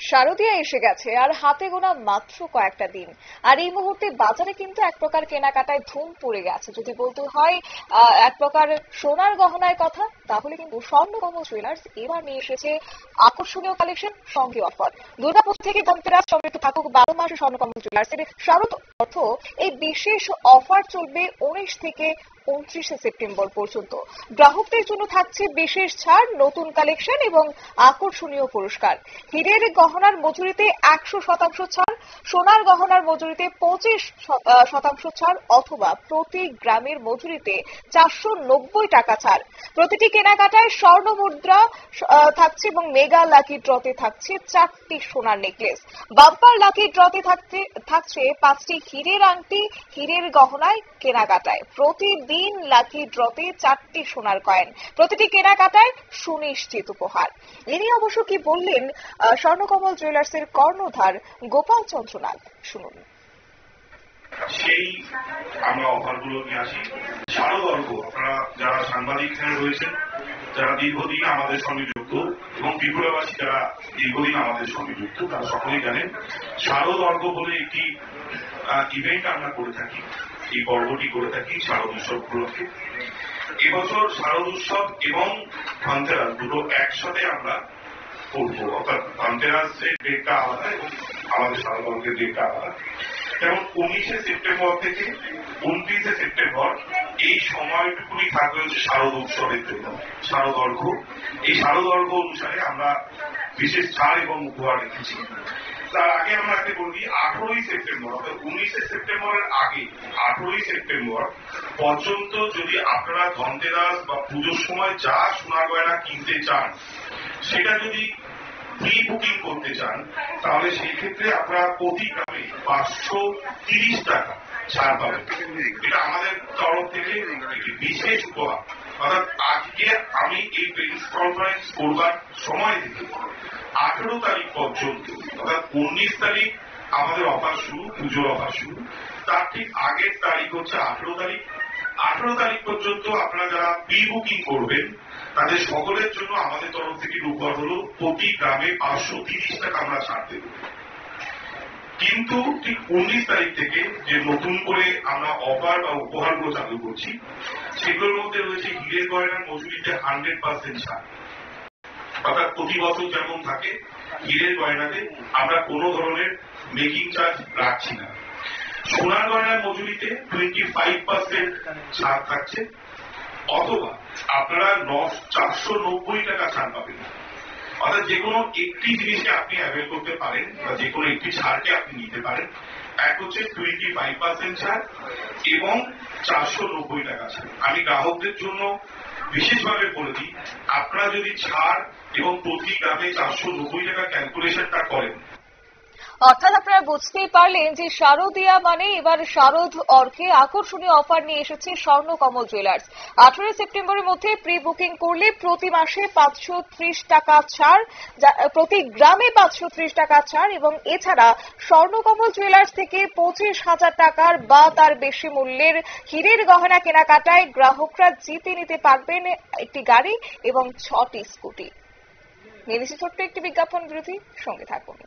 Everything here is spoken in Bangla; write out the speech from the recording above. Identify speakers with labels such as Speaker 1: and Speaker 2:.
Speaker 1: শারদীয়া এসে গেছে আর হাতে গোনা মাত্র কয়েকটা দিন। আর এই মুহূর্তে বাজারে কিন্তু এক প্রকার কেনাকাটায় ধুম পড়ে গেছে। যদি বলতে হয় এক প্রকার সোনার গহনার কথা, তাহলে কিন্তু স্বর্ণকমল জুয়েলার্স এবার নিয়ে এসেছে আকর্ষণীয় কালেকশন, সঙ্গে অফার। দুর্গাপুজো থেকে ধনতেরাস সমৃদ্ধ থাকুক 12 মাসে স্বর্ণকমল জুয়েলার্সের শারদ অর্থ এই বিশেষ অফার চলবে 19 থেকে 29 সেপ্টেম্বর পর্যন্ত। গ্রাহকদের জন্য থাকছে বিশেষ ছাড়, নতুন কালেকশন এবং আকর্ষণীয় পুরস্কার। হীরের গহনার মজুরিতে 100% ছাড়, সোনার গহনার মজুরিতে 25% ছাড় অথবা প্রতি গ্রামের মজুরিতে 490 টাকা ছাড়। প্রতিটি কেনাকাটায় স্বর্ণ মুদ্রা থাকছে এবং মেগা লাকি ড্রতে থাকছে 4টি সোনার নেকলেস। বাম্পার লাকি ড্রতে থাকছে 5টি হীরের আংটি। হীরের গহনায় কেনাকাটায় প্রতিদিন লাকি ড্রতে 4টি সোনার কয়েন। প্রতিটি কেনাকাটায় সুনিশ্চিত উপহার। ইনি অবশ্য কি বললেন স্বর্ণকমল জুয়েলার্সের কর্ণধার গোপাল চন্দ্র নাগ, শুনুন।
Speaker 2: সেই আমরা অফারগুলো নিয়ে আসি। শারদবর্গ, আপনারা যারা সাংবাদিক এখানে রয়েছেন, যারা দীর্ঘদিন আমাদের সঙ্গে যুক্ত এবং ত্রিপুরাবাসী যারা দীর্ঘদিন আমাদের সঙ্গে যুক্ত, তারা সকলেই জানেন শারদবর্গ বলে একটি ইভেন্ট আমরা করে থাকি। এই পর্বটি করে থাকি শারদ উৎসব উপলক্ষে। এবছর শারদ উৎসব এবং ধনতেরাস দুটো একসাথে আমরা করবো, অর্থাৎ ধনতেরাসের ডেটটা আলাদা এবং আমাদের শারদবর্গের ডেটটা আলাদা। যেমন 19 সেপ্টেম্বর থেকে 29 সেপ্টেম্বর এই সময়টুকুনি থাকবে হচ্ছে শারদ উৎসবের জন্য, শারদ অর্ঘ। এই শারদ অর্ঘ অনুসারে আমরা বিশেষ ছাড় এবং উপহার রেখেছি। তার আগে আমরা বলি 18 সেপ্টেম্বর, অর্থাৎ 19 সেপ্টেম্বরের আগে 18 সেপ্টেম্বর পর্যন্ত যদি আপনারা ধনতেরাস বা পুজোর সময় যা সোনা গয়না কিনতে চান, সেটা যদি প্রি বুকিং করতে চান, তাহলে সেই ক্ষেত্রে আপনারা প্রতি গ্রামে 530 টাকা ছাড় পাবেন। এটা আমাদের তরফ থেকে একটি বিশেষ উপহার। অর্থাৎ আজকে আমি এই প্রেস কনফারেন্স করবার সময় থেকে 18 তারিখ পর্যন্ত, অর্থাৎ 19 তারিখ আমাদের অফার শুরু, পুজোর অফার শুরু, তার ঠিক আগের তারিখ হচ্ছে 18 তারিখ। 18 তারিখ পর্যন্ত আপনারা যারা প্রি বুকিং করবেন, তাদের সকলের জন্য আমাদের তরফ থেকে উপহার হলো প্রতি গ্রামে 530 টাকা আমরা ছাড় দেব। কিন্তু ঠিক 19 তারিখ থেকে যে নতুন করে আমরা অফার বা উপহারগুলো চালু করছি, সেগুলোর মধ্যে রয়েছে হীরের গয়নার মজুরিতে 100% ছাড়। অর্থাৎ প্রতি বছর যেমন থাকে, হীরের গয়নাতে আমরা কোনো ধরনের মেকিং চার্জ রাখছি না। সোনার গয়নার মজুরিতে 25% ছাড় থাকছে, অথবা আপনারা 490 টাকা ছাড় পাবেন। অর্থাৎ যে কোনো একটি জিনিসে আপনি অ্যাভেল করতে পারেন বা যে কোনো একটি ছাড়কে আপনি নিতে পারেন। এক হচ্ছে 25% ছাড় এবং 490 টাকা ছাড়। আমি গ্রাহকদের জন্য বিশেষভাবে বলে দিই, আপনারা যদি ছাড় এবং প্রতি গ্রামে 490 টাকা ক্যালকুলেশনটা করেন,
Speaker 1: অর্থাৎ আপনারা বুঝতেই পারলেন যে শারদীয়া মানে এবার শারদ অর্ঘে আকর্ষণীয় অফার নিয়ে এসেছে স্বর্ণকমল জুয়েলার্স। 18 সেপ্টেম্বরের মধ্যে প্রি বুকিং করলে প্রতি মাসে 530 টাকা ছাড়, প্রতি গ্রামে 530 টাকা ছাড় এবং এছাড়া স্বর্ণকমল জুয়েলার্স থেকে 25,000 টাকার বা তার বেশি মূল্যের হীরের গহনা কেনাকাটায় গ্রাহকরা জিতে নিতে পারবেন একটি গাড়ি এবং 6টি স্কুটি। নিয়ে নিচ্ছে ছোট্ট একটি বিজ্ঞাপন বিরতি, সঙ্গে থাকুন।